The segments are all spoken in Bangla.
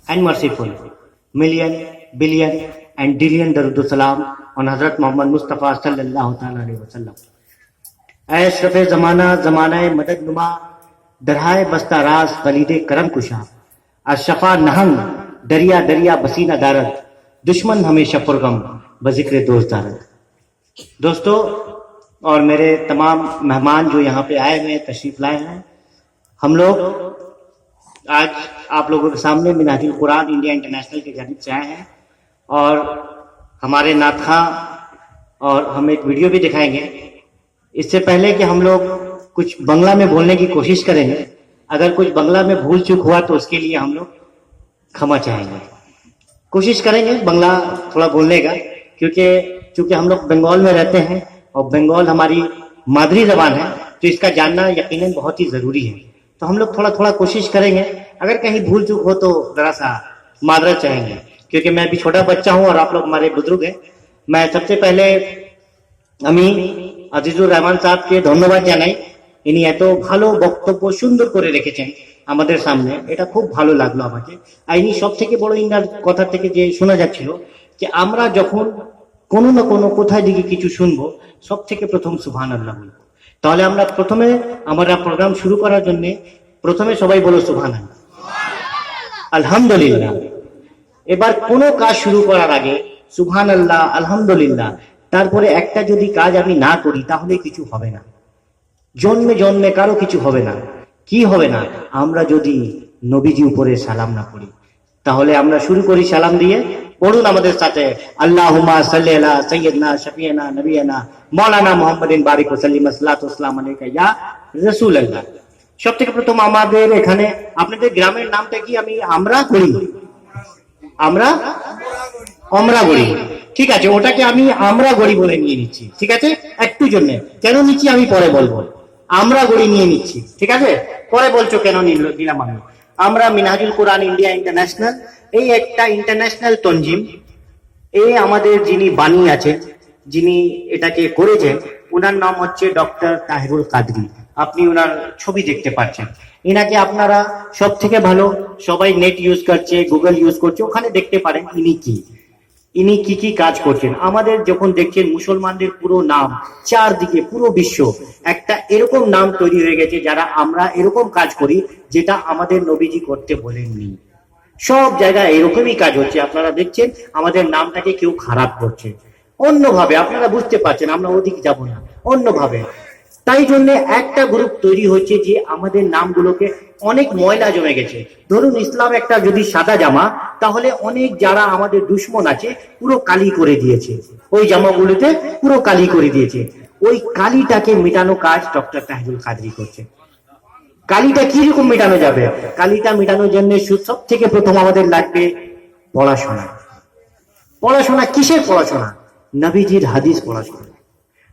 and merciful. Million, billion and billion darud salam on Hazrat Muhammad Mustafa sallallahu ta'ala alaihi wasallam. Ashraf zamana zamana madad numa darhae basta raz khalide karam kusha ashfa nahang दरिया दरिया बसीना दारद दुश्मन हमेशा पुरगम बजिक्र दोस्त दारद। दोस्तों और मेरे तमाम मेहमान जो यहाँ पे आए हुए तशरीफ लाए हैं, हम लोग आज आप लोगों के सामने मिनाजुल कुरान इंडिया इंटरनेशनल की जानिब से आए हैं और हमारे नातखा और हम एक वीडियो भी दिखाएंगे। इससे पहले कि हम लोग कुछ बंगला में बोलने की कोशिश करेंगे, अगर कुछ बंगला में भूल चूक हुआ तो उसके लिए हम लोग क्षमा चाहेंगे। कोशिश करेंगे बंगला थोड़ा बोलने का, क्योंकि हम लोग बंगाल में रहते हैं और बंगाल हमारी मादरी जबान है, तो इसका जानना यकीनन बहुत ही जरूरी है। तो हम लोग थोड़ा थोड़ा कोशिश करेंगे, अगर कहीं भूल चूक हो तो जरा सा मादरत चाहेंगे, क्योंकि मैं भी छोटा बच्चा हूं और आप लोग हमारे बुजुर्ग हैं। मैं सबसे पहले আমি আজিজুর রহমান সাহেবকে ধন্যবাদ জানাই। ইনি এত ভালো বক্তব্য সুন্দর করে রেখেছেন আমাদের সামনে, এটা খুব ভালো লাগলো আমাকে। আর ইনি সব থেকে বড় ইনার কথা থেকে যে শোনা যাচ্ছিল যে আমরা যখন কোনো না কোনো কোথায় দিকে কিছু শুনবো, সব থেকে প্রথম সুবহানাল্লাহ বলবো। তাহলে আমরা প্রথমে আমরা প্রোগ্রাম শুরু করার জন্য প্রথমে সবাই বলো সুবহানাল্লাহ, আলহামদুলিল্লাহ। এবার কোনো কাজ শুরু করার আগে সুবহানাল্লাহ, আলহামদুলিল্লাহ, তারপরে একটা যদি কাজ আমি না করি তাহলে কিছু হবে না, জন্মে জন্মে কারো কিছু হবে না। কি হবে না? আমরা যদি নবীজি উপরে সালাম না পড়ি। তাহলে আমরা শুরু করি সালাম দিয়ে। পড়ুন আমাদের সাথে, আল্লাহুম্মা সাল্লি আলা সাইয়্যিদিনা শাফিয়ানা নবিয়ানা মাওলানা মুহাম্মাদিন বারিক ওয়া সাল্লিম সাল্লাতু ওয়াসসালাম আলাইকা ইয়া রাসূলুল্লাহ। সব থেকে প্রথম আমাদের এখানে আপনাদের গ্রামের নামটা কি? আমরা করি, আমরা অমরাগড়ি। ঠিক আছে, ওটাকে আমি আমরা গড়ি বলে নিয়ে নিচ্ছি। ঠিক আছে, একটু জন্য কেন নিচ্ছি আমি পরে বলবো। আমরা গড়ি নিয়ে নিচ্ছি, ঠিক আছে? পরে বলছো কেন নিলাম আমি। আমরা মিনহাজুল কোরআন ইন্ডিয়া ইন্টারন্যাশনাল, এই একটা ইন্টারন্যাশনাল তঞ্জিম। এই আমাদের যিনি বাণী আছেন, যিনি এটাকে করেছেন, ওনার নাম হচ্ছে ডক্টর তাহিরুল কাদরি। আপনি ওনার ছবি দেখতে পাচ্ছেন। এনাকে আপনারা সব থেকে ভালো, সবাই নেট ইউজ করছে, গুগল ইউজ করছে, ওখানে দেখতে পারেন ইনি কি কাজ করছেন। আমাদের যখন দেখছেন মুসলমানদের পুরো নাম চারদিকে পুরো বিশ্ব একটা এরকম নাম তৈরি হয়ে গেছে, যারা আমরা এরকম কাজ করি যেটা আমাদের নবীজি করতে বলেননি। সব জায়গায় এরকমই কাজ হচ্ছে। আপনারা দেখছেন আমাদের নামটাকে কেউ খারাপ করছে অন্যভাবে, আপনারা বুঝতে পারছেন, আমরা ওদিকে যাব না, অন্যভাবে। তাই জন্য একটা গ্রুপ তৈরি হচ্ছে যে আমাদের নামগুলোকে অনেক ময়লা জমে গেছে। ধরুন ইসলাম একটা যদি সাদা জামা, তাহলে অনেক যারা আমাদের দুশ্মন আছে পুরো কালি করে দিয়েছে, ওই জামাগুলোতে পুরো কালি করে দিয়েছে। ওই কালিটাকে মেটানো কাজ ডক্টর তাহিরুল কাদরি করছে। কালিটা কিরকম মেটানো যাবে? কালিটা মেটানোর জন্য সব থেকে প্রথম আমাদের লাগবে পড়াশোনা। পড়াশোনা কিসের পড়াশোনা? নবীজির হাদিস পড়াশোনা,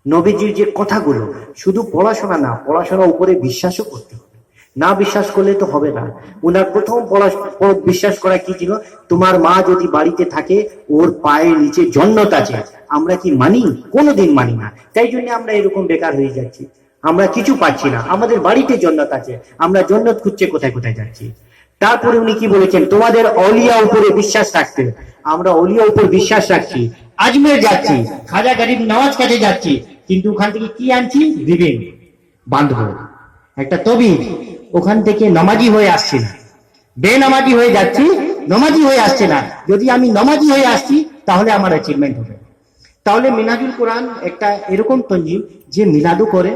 নবীজির যে কথাগুলো। শুধু পড়াশোনা না, পড়াশোনার উপরে বিশ্বাসও করতে হবে। না বিশ্বাস করলে তো হবে না। ওনার প্রথম বিশ্বাস করা কি ছিল? তোমার মা যদি বাড়িতে থাকে, ওর পায়ের নিচে জন্নত আছে। আমরা কি মানি? কোনোদিন মানি না। তাই জন্য আমরা এরকম বেকার হয়ে যাচ্ছি, আমরা কিছু পাচ্ছি না। আমাদের বাড়িতে জন্নত আছে, আমরা জন্নত খুঁজছে কোথায় কোথায় যাচ্ছি। তারপরে উনি কি বলেছেন? তোমাদের অলিয়া উপরে বিশ্বাস রাখতে। আমরা অলিয়া উপর বিশ্বাস রাখছি, আজমের যাচ্ছি, খাজা গরিব নওয়াজ কাছে যাচ্ছি, কিন্তু ওখান থেকে কি আনছি? রিবেন বাঁধবো, একটা তবিজ। ওখান থেকে নামাজি হয়ে আসছি না, বেনামাজি হয়ে যাচ্ছি, নামাজি হয়ে আসছে না। যদি আমি নামাজি হয়ে আসছি তাহলে আমার অ্যাচিভমেন্ট হবে। তাহলে মিনহাজুল কোরআন একটা এরকম তঞ্জিম যে মিলাদও করে,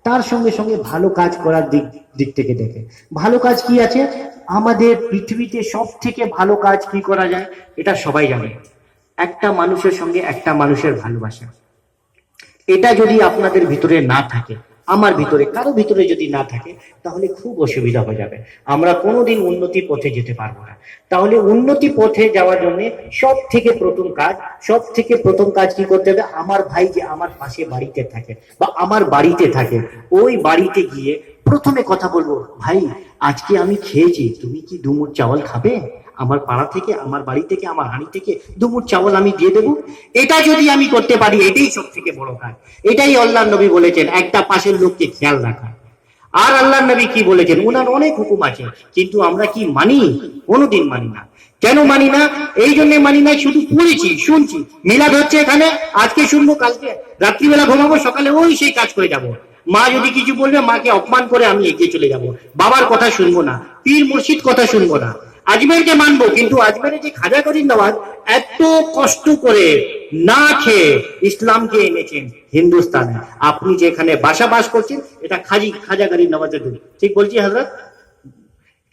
তার সঙ্গে সঙ্গে ভালো কাজ করার দিক থেকে দেখে। ভালো কাজ কি আছে? আমাদের পৃথিবীতে সব থেকে ভালো কাজ কি করা যায় এটা সবাই জানে, একটা মানুষের সঙ্গে একটা মানুষের ভালোবাসা। এটা যদি আপনাদের ভিতরে না থাকে, আমার ভিতরে, কারো ভিতরে যদি না থাকে, তাহলে খুব অসুবিধা হয়ে যাবে। আমরা কোনোদিন উন্নতি পথে যেতে পারবো না। তাহলে উন্নতি পথে যাওয়ার জন্য সব থেকে প্রথম কাজ কি করতে হবে? আমার ভাই যে আমার পাশে বাড়িতে থাকে বা আমার বাড়িতে থাকে, ওই বাড়িতে গিয়ে প্রথমে কথা বলবো, ভাই আজকে আমি খেয়েছি, তুমি কি দুমুঠ চাওয়াল খাবে? আমার পাড়া থেকে, আমার বাড়ি থেকে, আমার হাঁড়ি থেকে দুমুঠ চাওয়াল আমি দিয়ে দেবো। এটা যদি আমি করতে পারি, এটাই সব থেকে বড় কাজ। এটাই আল্লাহর নবী বলেছেন, একটা পাশের লোককে খেয়াল রাখা। আর আল্লাহ নবী কি বলেছেন, ওনার অনেক হুকুম আছে, কিন্তু আমরা কি মানি? কোনোদিন মানি না। কেন মানি না? এই জন্য মানি না, শুধু পড়েছি, শুনছি, মিলাদ হচ্ছে এখানে, আজকে শুনবো, কালকে রাত্রিবেলা ঘুমাবো, সকালে ওই সেই কাজ করে যাব। মা যদি কিছু বলবে, মাকে অপমান করে আমি এগিয়ে চলে যাব। বাবার কথা শুনবো না, পীর মুর্শিদ কথা শুনবো না। আজমেরকে মানবো, কিন্তু আজমেরে যে খাজা গরিব নওয়াজ এত কষ্ট করে না খেয়ে ইসলামকে এনেছেন হিন্দুস্তানে, আপনি যেখানে বাস করছেন, এটা খাজা গরিব নওয়াজের দুধ, ঠিক বলছি হযরত?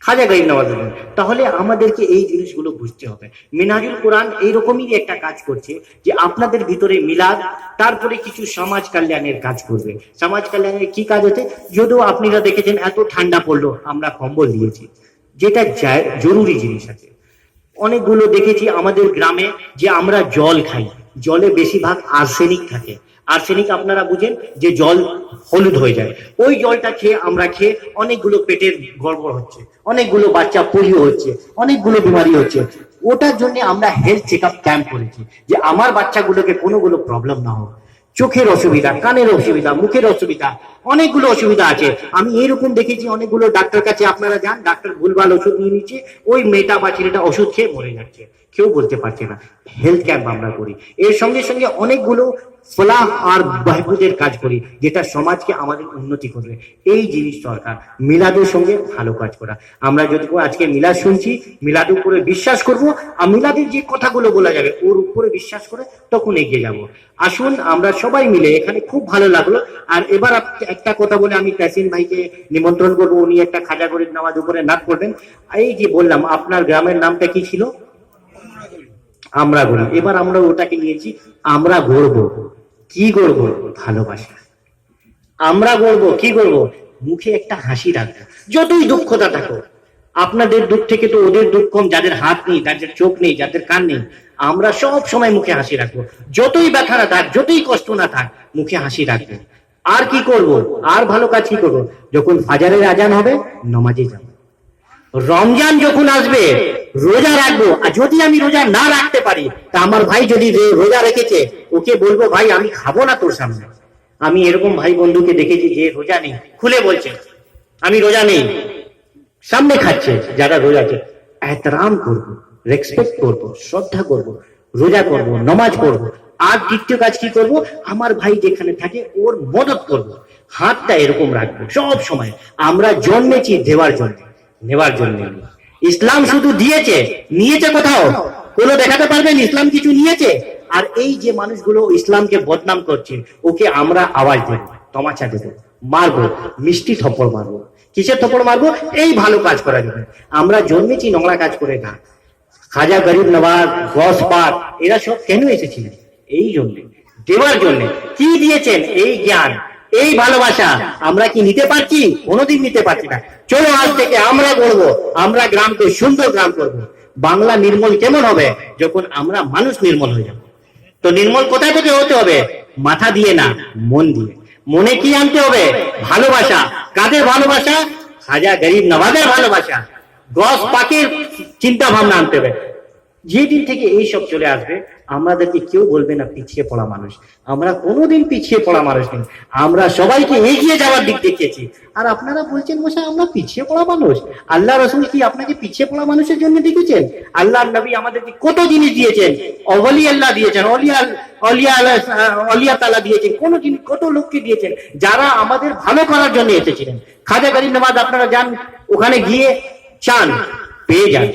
খাজা গরিব নওয়াজের দুধ। তাহলে আমাদেরকে এই জিনিসগুলো বুঝতে হবে। মিনহাজুল কোরআন এইরকমই একটা কাজ করছে, যে আপনাদের ভিতরে মিলাদ, তারপরে কিছু সমাজ কল্যাণের কাজ করবে। সমাজ কল্যাণের কি কাজ হচ্ছে? যদিও আপনারা দেখেছেন এত ঠান্ডা পড়লো, আমরা কম্বল দিয়েছি, যেটা জরুরি জিনিস আছে। অনেকগুলো দেখেছি আমাদের গ্রামে, যে আমরা জল খাই, জলে বেশিরভাগ আর্সেনিক থাকে। আর্সেনিক আপনারা বুঝেন, যে জল হলুদ হয়ে যায়, ওই জলটা খেয়ে অনেকগুলো পেটের গড়বড় হচ্ছে, অনেকগুলো বাচ্চা পোলিও হচ্ছে, অনেকগুলো বিমারি হচ্ছে। ওটার জন্য আমরা হেলথ চেক আপ ক্যাম্প করেছি, যে আমার বাচ্চাগুলোকে কোনোগুলো প্রবলেম না হোক। চোখের অসুবিধা, কানের অসুবিধা, মুখের অসুবিধা, অনেকগুলো অসুবিধা আছে। আমি এরকম দেখেছি, অনেকগুলো ডাক্তার কাছে আপনারা যান, ডাক্তার ভুলভাল ওষুধ নিয়ে নিচ্ছে, ওই মেয়েটা বা ছেলেটা ওষুধ খেয়ে মরে যাচ্ছে, কেউ বলতে পারছে না। হেলথ ক্যাম্প আমরা করি, এর সঙ্গে সঙ্গে অনেকগুলো ফলাহ আর বাহবুদের কাজ করি, যেটা সমাজকে আমাদের উন্নতি করবে। এই জিনিস দরকার, মিলাদের সঙ্গে ভালো কাজ করা। আমরা যদি আজকে মিলাদ শুনছি, মিলাদের উপরে বিশ্বাস করব, আর মিলাদের যে কথাগুলো বলা যাবে ওর উপরে বিশ্বাস করে তখন এগিয়ে যাব। আসুন আমরা সবাই মিলে, এখানে খুব ভালো লাগলো। আর এবার একটা কথা বলে আমি তাসিন ভাইকে নিমন্ত্রণ করবো, উনি একটা খাজা গরিব নওয়াজ উপরে নাচ করবেন। এই যে বললাম, আপনার গ্রামের নামটা কি ছিল? আমরা গড়ি। এবার আমরা ওটাকে নিয়েছি, আমরা গড়বো। কি গড়বো? ভালোবাসা। আমরা গড়বো, কি গড়বো? মুখে একটা হাসি রাখবো, যতই দুঃখতা থাকো। আপনাদের দুঃখ থেকে তো ওদের দুঃখ কম, যাদের হাত নেই, যাদের চোখ নেই, যাদের কান নেই। আমরা সব সময় মুখে হাসি রাখবো, যতই ব্যথা না থাক, যতই কষ্ট না থাক, মুখে হাসি রাখবো। আর কি করব? আর ভালো কাজ কি করবো? যখন ফাজারের আজান হবে, নামাজে যাবো। রমজান যখন আসবে, রোজা রাখবো। আর যদি আমি রোজা না রাখতে পারি, তা আমার ভাই যদি রোজা রেখেছে, ওকে বলবো, ভাই আমি খাবো না তোর সামনে। আমি এরকম ভাই বন্ধুকে দেখেছি, যে রোজা নেই, খুলে বলছে আমি রোজা নেই, সামনে খাচ্ছে। যারা রোজা আছে, এহতরাম করবো, রেসপেক্ট করবো, শ্রদ্ধা করবো, রোজা করবো, নামাজ পড়বো। আর দ্বিতীয় কাজ কি করব? আমার ভাই যেখানে থাকে ওর মদত করব, হাতটা এরকম রাখবো সব সময়। আমরা জন্মেছি দেওয়ার জন্য, নেওয়ার জন্য। ইসলাম শুধু দিয়েছে, নিয়েছে কোথাও? কোনো দেখাতে পারবেন ইসলাম কিছু নিয়েছে? আর এই যে মানুষগুলো ইসলামকে বদনাম করছে, ওকে আমরা আওয়াজ দেব, তমাচা দেব, মারবো, মিষ্টি থপ্পড় মারবো। কিসের থপ্পড় মারবো? এই ভালো কাজ করার জন্য। আমরা জন্মেছি নোংরা কাজ করে না। খাজা গরিব নওয়াজ, গস পাক, এরা সব কেন এসেছিলেন? এই জন্য, দেওয়ার জন্য। কি দিয়েছেন? এই জ্ঞান, এই ভালোবাসা। আমরা কি নিতে পারছি? কোনোদিন নিতে পারছি না। চলো আজ থেকে আমরা গড়বো, আমরা গ্রামকে সুন্দর গ্রাম করব। বাংলা নির্মল কেমন হবে? যখন আমরা মানুষ নির্মল হয়ে যাব। তো নির্মল কোথায় থেকে হতে হবে? মাথা দিয়ে না, মন দিয়ে। মনে কি আনতে হবে? ভালোবাসা। কাদের ভালোবাসা? খাজা গরিব নওয়াজের ভালোবাসা। গস পাকের চিন্তা ভাবনা আনতে হবে। যেদিন থেকে এইসব চলে আসবে, আমাদেরকে কেউ বলবে না পিছিয়ে পড়া মানুষ। আমরা কোনোদিন পিছিয়ে পড়া মানুষ নেই, আমরা সবাইকে এগিয়ে যাওয়ার দিক দেখিয়েছি। আর আপনারা বলছেন মশাই আমরা পিছিয়ে পড়া মানুষ। আল্লাহ রসুল কি আপনাকে পিছিয়ে পড়া মানুষের জন্য দেখেছেন? আল্লাহ নবী আমাদেরকে কত জিনিস দিয়েছেন, অলি আল্লাহ দিয়েছেন, অলিয়া তালা দিয়েছেন, কোন জিনিস কত লোককে দিয়েছেন, যারা আমাদের ভালো করার জন্য এসেছিলেন। খাজা গরিব নওয়াজ আপনারা যান, ওখানে গিয়ে চান, পেয়ে যান।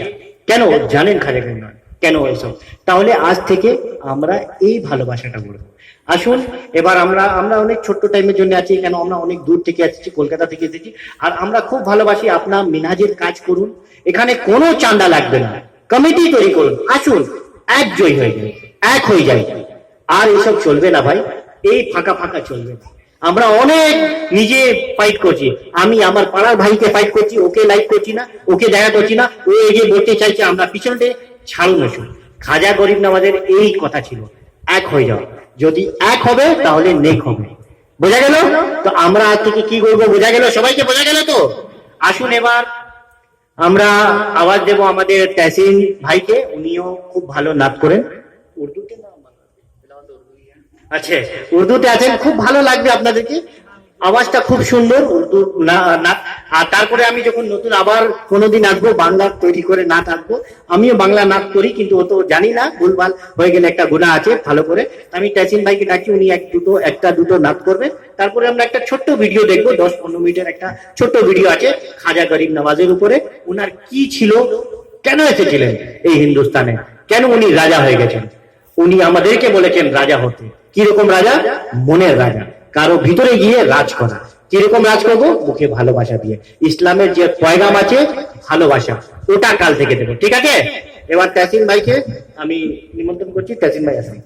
কেন জানেন? খাজা গরিব নওয়াজ কেন এসব? তাহলে আজ থেকে আমরা এই ভালোবাসাটা করবো। আসুন এবার আমরা অনেক ছোট্ট টাইমের জন্য আছি, কেন আমরা অনেক দূর থেকে এসেছি, কলকাতা থেকে এসেছি। আর আমরা খুব ভালোবাসি। আপনার মিনহাজের কাজ করুন, এখানে কোনো চাঁদা লাগবে না, কমিটি তৈরি করুন। আসুন এক জয় হয়ে যায়, এক হয়ে যায়। আর এসব চলবে না ভাই, এই ফাঁকা ফাঁকা চলবে না। আমরা অনেক নিজে ফাইট করছি। আমি আমার পাড়ার ভাইকে ফাইট করছি, ওকে লাইক করছি না, ওকে দেখা করছি না, ও এগিয়ে বলতে চাইছে, আমরা পিছনে ছাড়ুন। আসুন, খাজা গরিব নওয়াজের এই কথা ছিল, এক হয়ে যাও। যদি এক হবে তাহলে নেক হবে। বোঝা গেল তো? আমরা আজ থেকে কি করবো বোঝা গেল? সবাইকে বোঝা গেল তো? আসুন এবার আমরা আওয়াজ দেব আমাদের তাসিন ভাইকে, উনিও খুব ভালো নাচ করেন। উর্দুতে না, আচ্ছা উর্দুতে আছেন, খুব ভালো লাগবে আপনাদেরকে। আওয়াজটা খুব সুন্দর উর্দু নাচ। আর তারপরে আমি যখন নতুন আবার কোনোদিন আসবো, বাংলা তৈরি করে নাচ আঁকবো। আমিও বাংলা নাচ করি, কিন্তু ও তো জানি না, ভুলভাল হয়ে গেলে একটা গুনাহ আছে। ভালো করে আমি তাসিন ভাইকে ডাকি, উনি একটা দুটো নাচ করবে। তারপরে আমরা একটা ছোট্ট ভিডিও দেখবো, 10-15 মিনিটের একটা ছোট্ট ভিডিও আছে খাজা গরিব নওয়াজের উপরে। উনার কি ছিল, কেন এসেছিলেন এই হিন্দুস্তানে, কেন উনি রাজা হয়ে গেছেন। উনি আমাদেরকে বলেছেন রাজা হতে। কিরকম রাজা? মনের রাজা, কারো ভিতরে গিয়ে রাজ করা। কিরকম রাজ করবো? মুখে ভালোবাসা দিয়ে। ইসলামের যে পয়গাম আছে ভালোবাসা, ওটা কাল থেকে দেবো, ঠিক আছে? এবার তাসিন ভাইকে আমি নিমন্ত্রণ করছি, তাসিন ভাই আসেন।